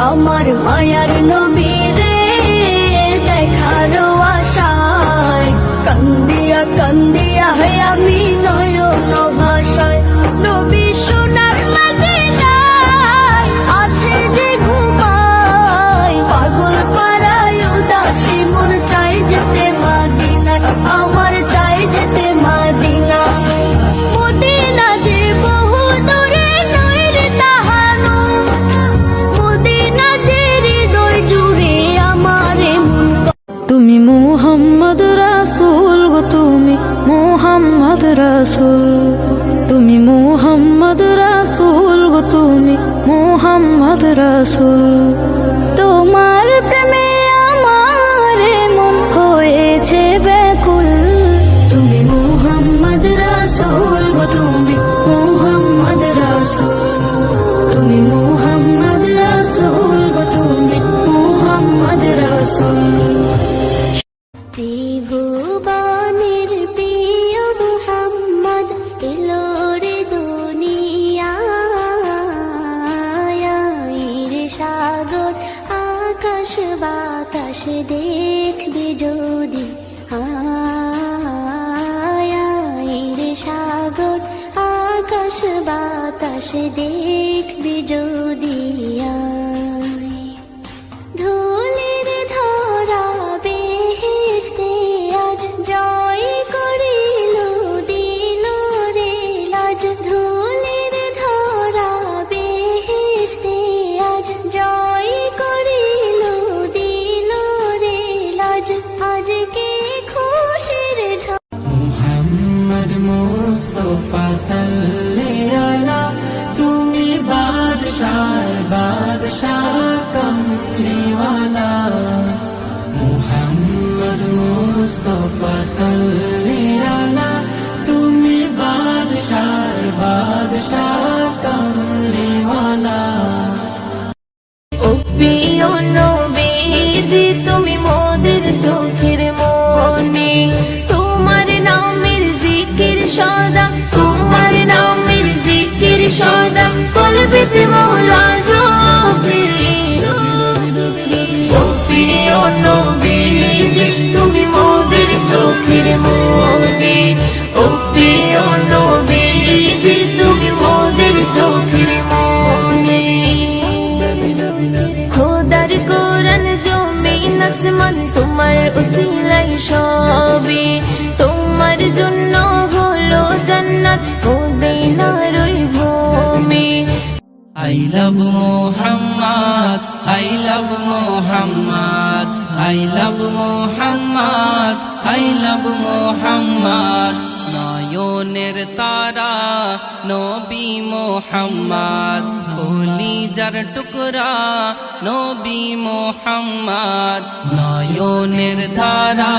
আমার মায়ার নবী রে দেখার আশায় কান্দিয়া কান্দিয়া আমি নয়ন ভাষায় নবী সোনার মদিনায় আছে যে ঘুমায় পাগল পাড়ায় উদাসী মন চাই যেতে মদিনায় আমার চাই যেতে মদিনায় মদিনা যে বহু দূরে নয় রে তাহানো মদিনা যে হৃদয় জুড়ে আমার মন তুমি মুহাম্মদ রাসূল গো তুমি মুহাম্মদ রাসূল তুমি মুহাম্মদ রাসূল গো তুমি মুহাম্মদ রাসূল তোমার প্রেমে আমার মন হয়েছে ব্যাকুল তুমি মুহাম্মদ রাসূল গো তুমি মুহাম্মদ রাসূল তুমি মুহাম্মদ রাসূল গো তুমি মুহাম্মদ রাসূল ত্রিভুবনের প্রিয় মুহাম্মদ এলো রে দুনিয়ায় সাগর আকাশ বাতাস দেখবে যদি রে সাগর আকাশ বাতাস দেখবে যদি ধুলির ধরা বেহেশতে আজ জয় করিল দিল রে লাজ ধুলির ধরা বেহেশতে আজ জয় করিল দিল রে লাজ আজকে খুশির মুহাম্মদ মুস্তাফা সাল্লি আলা তুমি বাদশাহ কমলিওয়ালা মুহাম্মদ মুস্তাফা সাল্লি আলা তুমি বাদশাহ কমলিওয়ালা ও প্রিয় নবীজি তুমি মোদের চোখের মনি তোমার নামের জিকির সদা তোমার নামের জিকির সদা কলবেতে মওলা জপে ও প্রিয় নবীজি তুমি মোদের চোখের মনি ও প্রিয় নবীজি তুমি মোদের চোখের মনি খোদার কোরআন জমিন আসমান তোমার উসিলাই সবে তোমার জন্য হলো জান্নাত মদিনার ওই ভূমি I love Muhammad, I love Muhammad, I love Muhammad, I love Muhammad. নয়নের তারা নবী মুহাম্মদ কলিজার টুকরা নবী মুহাম্মদ নয়নের ধারা